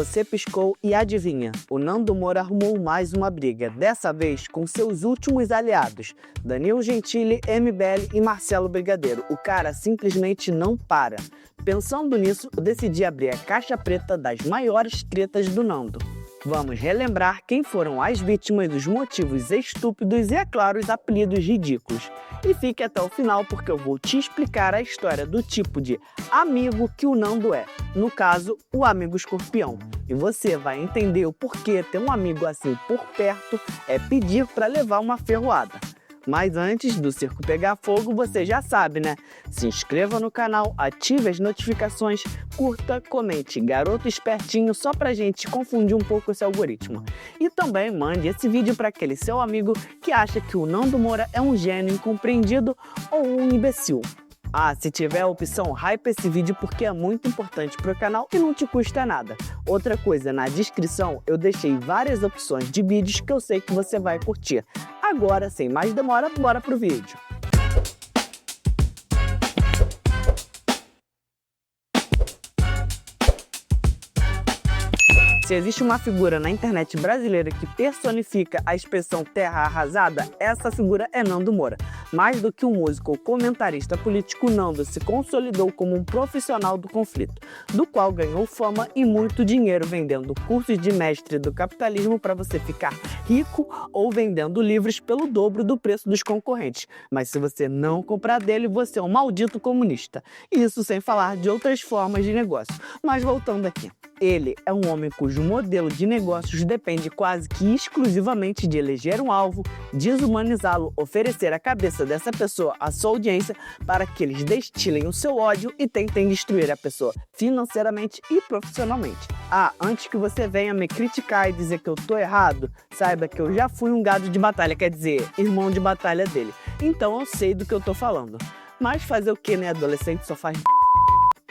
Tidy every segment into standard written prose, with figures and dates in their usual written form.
você piscou e adivinha, o Nando Moura arrumou mais uma briga, dessa vez com seus últimos aliados, Danilo Gentili, MBL e Marcelo Brigadeiro. O cara simplesmente não para. Pensando nisso, eu decidi abrir a caixa preta das maiores tretas do Nando. Vamos relembrar quem foram as vítimas dos motivos estúpidos e, é claro, os apelidos ridículos. E fique até o final porque eu vou te explicar a história do tipo de amigo que o Nando é. No caso, o amigo escorpião. E você vai entender o porquê ter um amigo assim por perto é pedir para levar uma ferroada. Mas antes do circo pegar fogo, você já sabe, né? Se inscreva no canal, ative as notificações, curta, comente Garoto Espertinho só pra gente confundir um pouco esse algoritmo. E também mande esse vídeo para aquele seu amigo que acha que o Nando Moura é um gênio incompreendido ou um imbecil. Ah, se tiver a opção, hype esse vídeo porque é muito importante pro canal e não te custa nada. Outra coisa, na descrição eu deixei várias opções de vídeos que eu sei que você vai curtir. Agora, sem mais demora, bora pro vídeo. Se existe uma figura na internet brasileira que personifica a expressão terra arrasada, essa figura é Nando Moura. Mais do que um músico ou comentarista político, Nando se consolidou como um profissional do conflito, do qual ganhou fama e muito dinheiro vendendo cursos de mestre do capitalismo para você ficar rico ou vendendo livros pelo dobro do preço dos concorrentes. Mas se você não comprar dele, você é um maldito comunista. Isso sem falar de outras formas de negócio. Mas voltando aqui. Ele é um homem cujo modelo de negócios depende quase que exclusivamente de eleger um alvo, desumanizá-lo, oferecer a cabeça dessa pessoa à sua audiência para que eles destilem o seu ódio e tentem destruir a pessoa financeiramente e profissionalmente. Ah, antes que você venha me criticar e dizer que eu tô errado, saiba que eu já fui um gado de batalha, quer dizer, irmão de batalha dele. Então eu sei do que eu tô falando. Mas fazer o que, né? Adolescente só faz...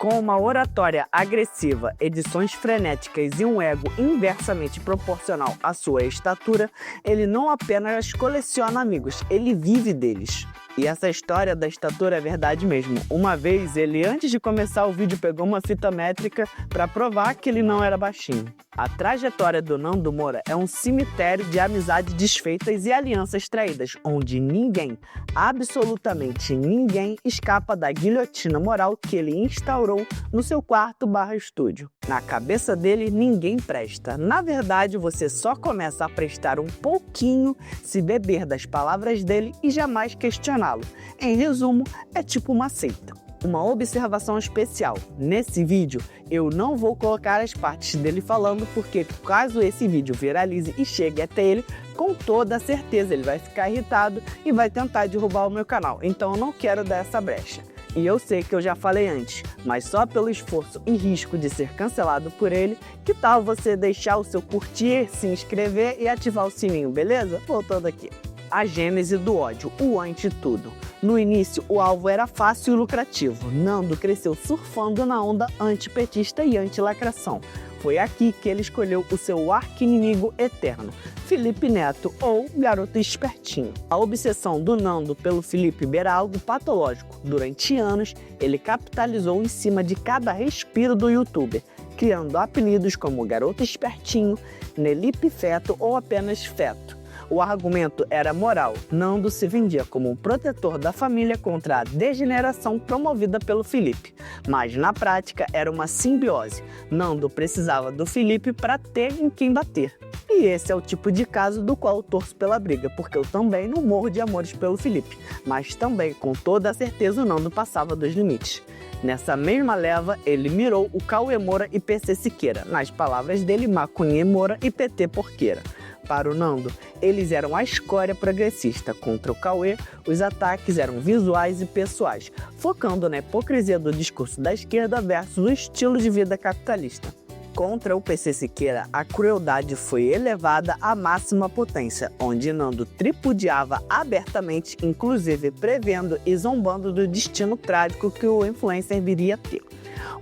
Com uma oratória agressiva, edições frenéticas e um ego inversamente proporcional à sua estatura, ele não apenas coleciona amigos, ele vive deles. E essa história da estatura é verdade mesmo. Uma vez, ele antes de começar o vídeo pegou uma fita métrica para provar que ele não era baixinho. A trajetória do Nando Moura é um cemitério de amizades desfeitas e alianças traídas, onde ninguém, absolutamente ninguém, escapa da guilhotina moral que ele instaurou no seu quarto/estúdio. Na cabeça dele, ninguém presta. Na verdade, você só começa a prestar um pouquinho se beber das palavras dele e jamais questioná-lo. Em resumo, é tipo uma seita. Uma observação especial, nesse vídeo eu não vou colocar as partes dele falando porque caso esse vídeo viralize e chegue até ele, com toda certeza ele vai ficar irritado e vai tentar derrubar o meu canal, então eu não quero dar essa brecha. E eu sei que eu já falei antes, mas só pelo esforço e risco de ser cancelado por ele, que tal você deixar o seu curtir, se inscrever e ativar o sininho, beleza? Voltando aqui. A gênese do ódio, o anti-tudo. No início, o alvo era fácil e lucrativo. Nando cresceu surfando na onda antipetista e antilacração. Foi aqui que ele escolheu o seu arqui-inimigo eterno, Felipe Neto, ou Garoto Espertinho. A obsessão do Nando pelo Felipe era algo patológico. Durante anos, ele capitalizou em cima de cada respiro do youtuber, criando apelidos como Garoto Espertinho, Nelipe Feto ou apenas Feto. O argumento era moral. Nando se vendia como um protetor da família contra a degeneração promovida pelo Felipe. Mas na prática era uma simbiose. Nando precisava do Felipe para ter em quem bater. E esse é o tipo de caso do qual eu torço pela briga, porque eu também não morro de amores pelo Felipe. Mas também, com toda a certeza, o Nando passava dos limites. Nessa mesma leva, ele mirou o Cauê Moura e PC Siqueira. Nas palavras dele, Maconhê Moura e PT Porqueira. Para o Nando, eles eram a escória progressista. Contra o Cauê, os ataques eram visuais e pessoais, focando na hipocrisia do discurso da esquerda versus o estilo de vida capitalista. Contra o PC Siqueira, a crueldade foi elevada à máxima potência, onde Nando tripudiava abertamente, inclusive prevendo e zombando do destino trágico que o influencer viria a ter.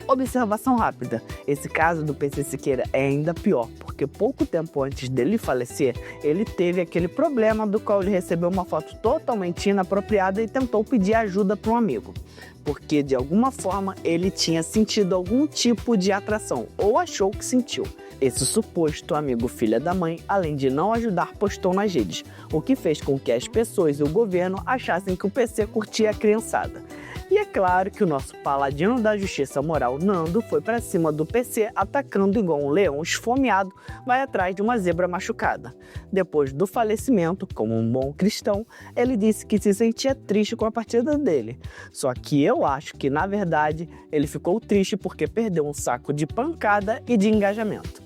Observação rápida, esse caso do PC Siqueira é ainda pior, porque pouco tempo antes dele falecer, ele teve aquele problema do qual ele recebeu uma foto totalmente inapropriada e tentou pedir ajuda para um amigo, porque de alguma forma ele tinha sentido algum tipo de atração, ou achou que sentiu. Esse suposto amigo filha da mãe, além de não ajudar, postou nas redes, o que fez com que as pessoas e o governo achassem que o PC curtia a criançada. E é claro que o nosso paladino da justiça moral, Nando, foi pra cima do PC, atacando igual um leão esfomeado vai atrás de uma zebra machucada. Depois do falecimento, como um bom cristão, ele disse que se sentia triste com a partida dele. Só que eu acho que, na verdade, ele ficou triste porque perdeu um saco de pancada e de engajamento.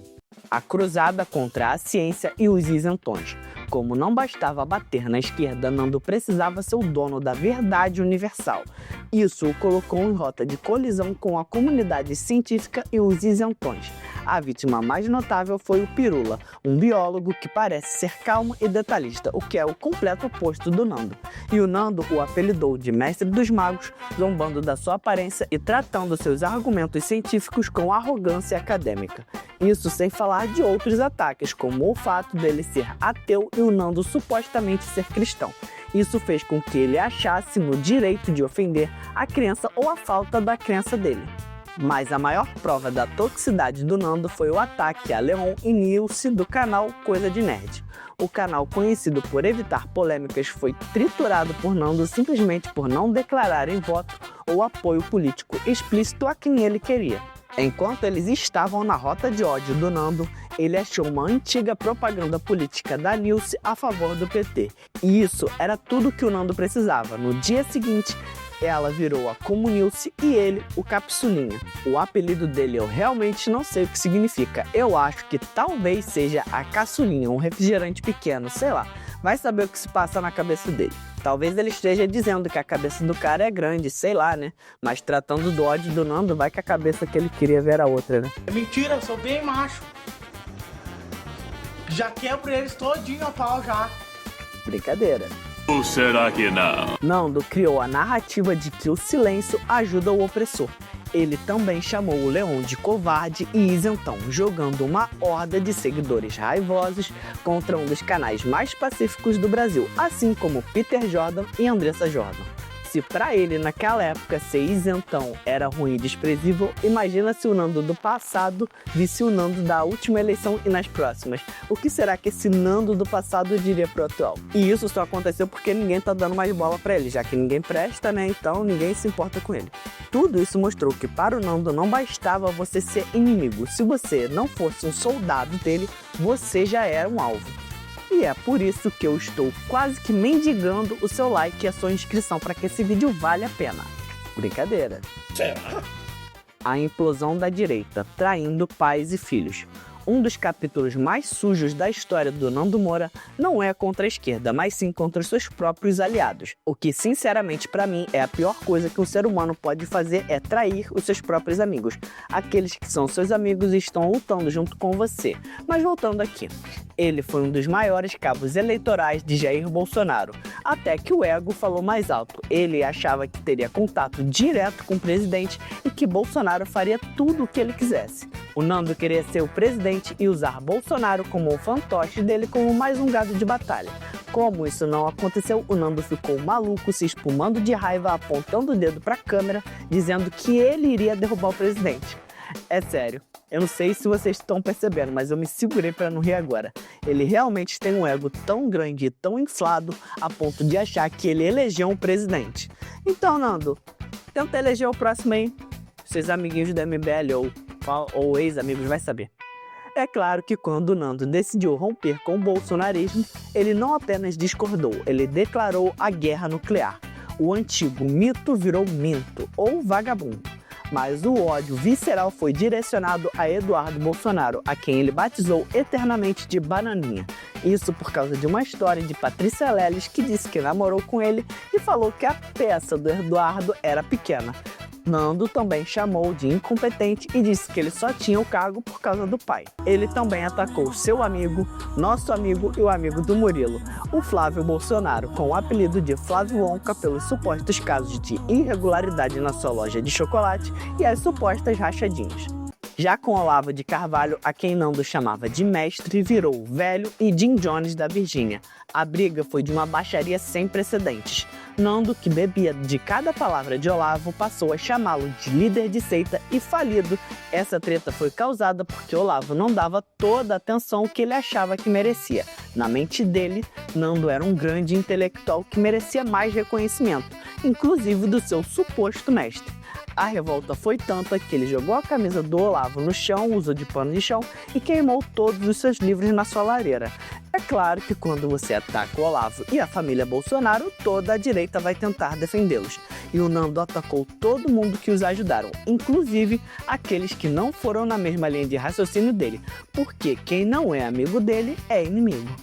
A cruzada contra a ciência e os isentões. Como não bastava bater na esquerda, Nando precisava ser o dono da verdade universal. Isso o colocou em rota de colisão com a comunidade científica e os isentões. A vítima mais notável foi o Pirula, um biólogo que parece ser calmo e detalhista, o que é o completo oposto do Nando. E o Nando o apelidou de mestre dos magos, zombando da sua aparência e tratando seus argumentos científicos com arrogância acadêmica. Isso sem falar de outros ataques, como o fato dele ser ateu e o Nando supostamente ser cristão. Isso fez com que ele achasse no direito de ofender a crença ou a falta da crença dele. Mas a maior prova da toxicidade do Nando foi o ataque a Leon e Nilce do canal Coisa de Nerd. O canal, conhecido por evitar polêmicas, foi triturado por Nando simplesmente por não declararem voto ou apoio político explícito a quem ele queria. Enquanto eles estavam na rota de ódio do Nando, ele achou uma antiga propaganda política da Nilce a favor do PT. E isso era tudo que o Nando precisava. No dia seguinte, ela virou a Comunilce e ele o Capsulinha. O apelido dele eu realmente não sei o que significa. Eu acho que talvez seja a caçulinha, um refrigerante pequeno, sei lá. Vai saber o que se passa na cabeça dele. Talvez ele esteja dizendo que a cabeça do cara é grande, sei lá, né? Mas tratando do ódio do Nando, vai que a cabeça que ele queria ver era outra, né? Mentira, eu sou bem macho. Já quebro eles todinho a pau já. Brincadeira. Ou será que não? Nando criou a narrativa de que o silêncio ajuda o opressor. Ele também chamou o Leon de covarde e isentão, jogando uma horda de seguidores raivosos contra um dos canais mais pacíficos do Brasil, assim como Peter Jordan e Andressa Jordan. Se pra ele naquela época ser isentão era ruim e desprezível, imagina se o Nando do passado visse o Nando da última eleição e nas próximas. O que será que esse Nando do passado diria pro atual? E isso só aconteceu porque ninguém tá dando mais bola pra ele, já que ninguém presta, né? Então ninguém se importa com ele. Tudo isso mostrou que para o Nando não bastava você ser inimigo. Se você não fosse um soldado dele, você já era um alvo. E é por isso que eu estou quase que mendigando o seu like e a sua inscrição para que esse vídeo vale a pena. Brincadeira. Será? A implosão da direita, traindo pais e filhos. Um dos capítulos mais sujos da história do Nando Moura não é contra a esquerda, mas sim contra os seus próprios aliados. O que, sinceramente, para mim, é a pior coisa que um ser humano pode fazer é trair os seus próprios amigos. Aqueles que são seus amigos e estão lutando junto com você. Mas voltando aqui, ele foi um dos maiores cabos eleitorais de Jair Bolsonaro. Até que o ego falou mais alto. Ele achava que teria contato direto com o presidente e que Bolsonaro faria tudo o que ele quisesse. O Nando queria ser o presidente e usar Bolsonaro como o fantoche dele como mais um gado de batalha. Como isso não aconteceu, o Nando ficou maluco, se espumando de raiva, apontando o dedo para a câmera, dizendo que ele iria derrubar o presidente. É sério, eu não sei se vocês estão percebendo, mas eu me segurei para não rir agora. Ele realmente tem um ego tão grande e tão inflado a ponto de achar que ele elegeu um presidente. Então, Nando, tenta eleger o próximo aí. Seus amiguinhos do MBL ou ex-amigos vai saber. É claro que quando o Nando decidiu romper com o bolsonarismo, ele não apenas discordou, ele declarou a guerra nuclear. O antigo mito virou minto ou vagabundo. Mas o ódio visceral foi direcionado a Eduardo Bolsonaro, a quem ele batizou eternamente de Bananinha. Isso por causa de uma história de Patrícia Leles, que disse que namorou com ele e falou que a peça do Eduardo era pequena. Nando também chamou de incompetente e disse que ele só tinha o cargo por causa do pai. Ele também atacou seu amigo, nosso amigo e o amigo do Murilo, o Flávio Bolsonaro, com o apelido de Flávio Onca pelos supostos casos de irregularidade na sua loja de chocolate e as supostas rachadinhas. Já com Olavo de Carvalho, a quem Nando chamava de mestre, virou o velho e Jim Jones da Virgínia. A briga foi de uma baixaria sem precedentes. Nando, que bebia de cada palavra de Olavo, passou a chamá-lo de líder de seita e falido. Essa treta foi causada porque Olavo não dava toda a atenção que ele achava que merecia. Na mente dele, Nando era um grande intelectual que merecia mais reconhecimento, inclusive do seu suposto mestre. A revolta foi tanta que ele jogou a camisa do Olavo no chão, usou de pano de chão e queimou todos os seus livros na sua lareira. É claro que quando você ataca o Olavo e a família Bolsonaro, toda a direita vai tentar defendê-los. E o Nando atacou todo mundo que os ajudaram, inclusive aqueles que não foram na mesma linha de raciocínio dele, porque quem não é amigo dele é inimigo.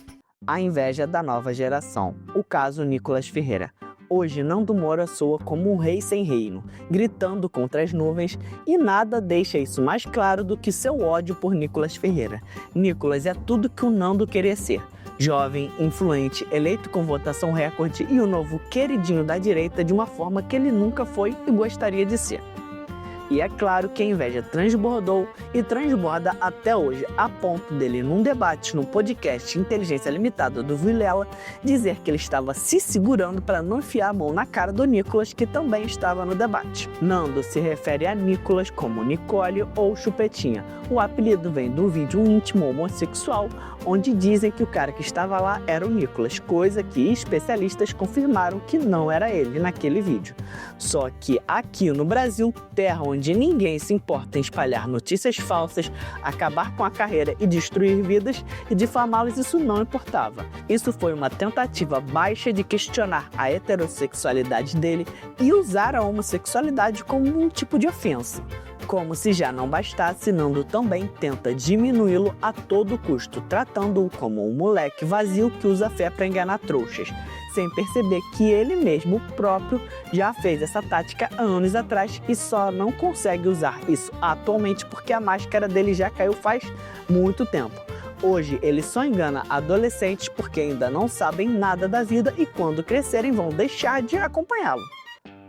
A inveja da nova geração. O caso Nicolas Ferreira. Hoje, Nando Moura soa como um rei sem reino, gritando contra as nuvens, e nada deixa isso mais claro do que seu ódio por Nicolas Ferreira. Nicolas é tudo que o Nando queria ser. Jovem, influente, eleito com votação recorde e o novo queridinho da direita de uma forma que ele nunca foi e gostaria de ser. E é claro que a inveja transbordou e transborda até hoje, a ponto dele, num debate no podcast Inteligência Limitada do Vilela, dizer que ele estava se segurando para não enfiar a mão na cara do Nicolas, que também estava no debate. Nando se refere a Nicolas como Nicole ou Chupetinha. O apelido vem do vídeo íntimo homossexual, onde dizem que o cara que estava lá era o Nicolas, coisa que especialistas confirmaram que não era ele naquele vídeo. Só que aqui no Brasil, terra onde ninguém se importa em espalhar notícias falsas, acabar com a carreira e destruir vidas, e difamá-los isso não importava. Isso foi uma tentativa baixa de questionar a heterossexualidade dele e usar a homossexualidade como um tipo de ofensa. Como se já não bastasse, Nando também tenta diminuí-lo a todo custo, tratando-o como um moleque vazio que usa fé para enganar trouxas, sem perceber que ele mesmo próprio já fez essa tática há anos atrás e só não consegue usar isso atualmente porque a máscara dele já caiu faz muito tempo. Hoje ele só engana adolescentes porque ainda não sabem nada da vida e quando crescerem vão deixar de acompanhá-lo.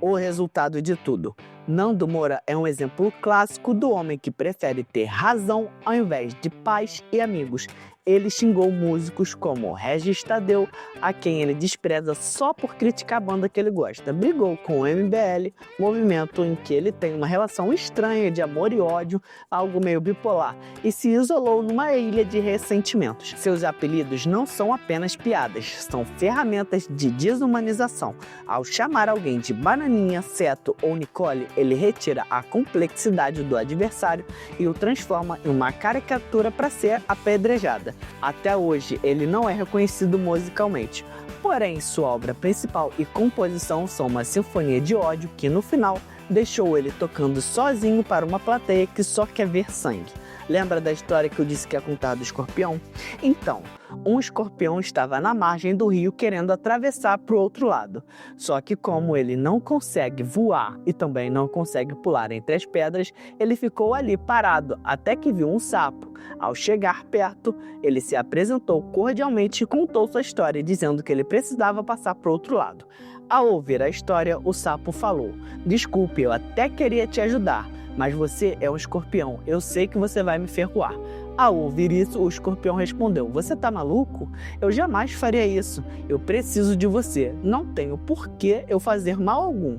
O resultado de tudo. Nando Moura é um exemplo clássico do homem que prefere ter razão ao invés de paz e amigos. Ele xingou músicos como Regis Tadeu, a quem ele despreza só por criticar a banda que ele gosta. Brigou com o MBL, movimento em que ele tem uma relação estranha de amor e ódio, algo meio bipolar, e se isolou numa ilha de ressentimentos. Seus apelidos não são apenas piadas, são ferramentas de desumanização. Ao chamar alguém de Bananinha, Seto ou Nicole, ele retira a complexidade do adversário e o transforma em uma caricatura para ser apedrejada. Até hoje, ele não é reconhecido musicalmente, porém sua obra principal e composição são uma sinfonia de ódio que, no final, deixou ele tocando sozinho para uma plateia que só quer ver sangue. Lembra da história que eu disse que ia contar do escorpião? Então, um escorpião estava na margem do rio querendo atravessar para o outro lado. Só que como ele não consegue voar e também não consegue pular entre as pedras, ele ficou ali parado até que viu um sapo. Ao chegar perto, ele se apresentou cordialmente e contou sua história, dizendo que ele precisava passar para o outro lado. Ao ouvir a história, o sapo falou: "Desculpe, eu até queria te ajudar, mas você é um escorpião, eu sei que você vai me ferroar." Ao ouvir isso, o escorpião respondeu: "Você tá maluco? Eu jamais faria isso. Eu preciso de você. Não tenho por que eu fazer mal algum."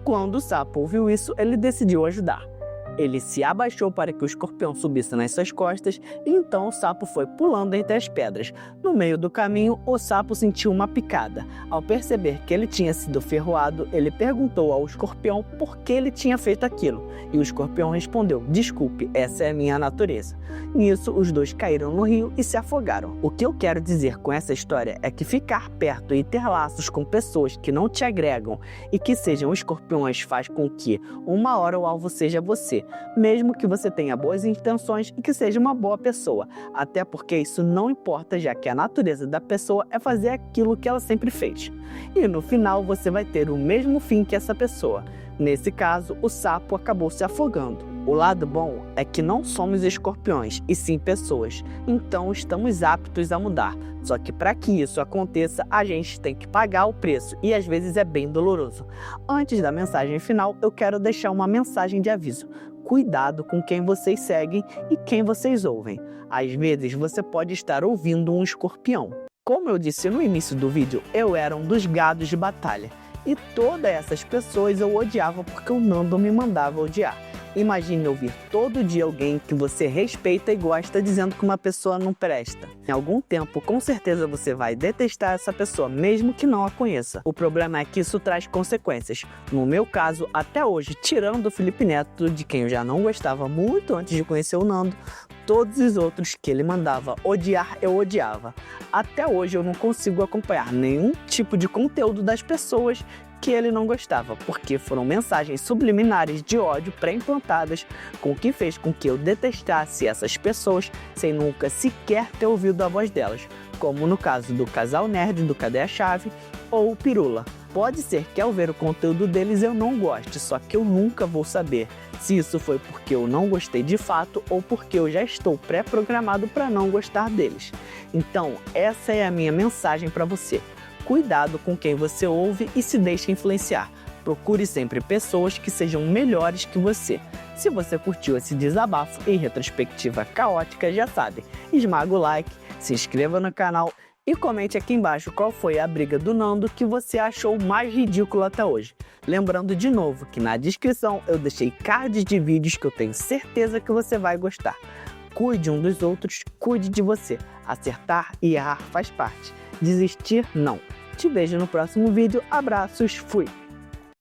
Quando o sapo ouviu isso, ele decidiu ajudar. Ele se abaixou para que o escorpião subisse nas suas costas e então o sapo foi pulando entre as pedras. No meio do caminho, o sapo sentiu uma picada. Ao perceber que ele tinha sido ferroado, ele perguntou ao escorpião por que ele tinha feito aquilo. E o escorpião respondeu: "Desculpe, essa é a minha natureza." Nisso, os dois caíram no rio e se afogaram. O que eu quero dizer com essa história é que ficar perto e ter laços com pessoas que não te agregam e que sejam escorpiões faz com que, uma hora, o alvo seja você. você, mesmo que você tenha boas intenções e que seja uma boa pessoa, até porque isso não importa, já que a natureza da pessoa é fazer aquilo que ela sempre fez. E no final você vai ter o mesmo fim que essa pessoa. Nesse caso, o sapo acabou se afogando. O lado bom é que não somos escorpiões, e sim pessoas, então estamos aptos a mudar. Só que para que isso aconteça, a gente tem que pagar o preço, e às vezes é bem doloroso. Antes da mensagem final, eu quero deixar uma mensagem de aviso. Cuidado com quem vocês seguem e quem vocês ouvem. Às vezes você pode estar ouvindo um escorpião. Como eu disse no início do vídeo, eu era um dos gados de batalha. E todas essas pessoas eu odiava porque o Nando me mandava odiar. Imagine ouvir todo dia alguém que você respeita e gosta dizendo que uma pessoa não presta. Em algum tempo, com certeza você vai detestar essa pessoa, mesmo que não a conheça. O problema é que isso traz consequências. No meu caso, até hoje, tirando o Felipe Neto, de quem eu já não gostava muito antes de conhecer o Nando, todos os outros que ele mandava odiar, eu odiava. Até hoje eu não consigo acompanhar nenhum tipo de conteúdo das pessoas que ele não gostava, porque foram mensagens subliminares de ódio pré-implantadas, com o que fez com que eu detestasse essas pessoas sem nunca sequer ter ouvido a voz delas, como no caso do Casal Nerd do Cadê a Chave ou o Pirula. Pode ser que ao ver o conteúdo deles eu não goste, só que eu nunca vou saber se isso foi porque eu não gostei de fato ou porque eu já estou pré-programado para não gostar deles. Então, essa é a minha mensagem para você. Cuidado com quem você ouve e se deixa influenciar. Procure sempre pessoas que sejam melhores que você. Se você curtiu esse desabafo e retrospectiva caótica, já sabe, esmaga o like, se inscreva no canal e comente aqui embaixo qual foi a briga do Nando que você achou mais ridícula até hoje. Lembrando de novo que na descrição eu deixei cards de vídeos que eu tenho certeza que você vai gostar. Cuide um dos outros, cuide de você. Acertar e errar faz parte. Desistir, não. Te vejo no próximo vídeo. Abraços, fui!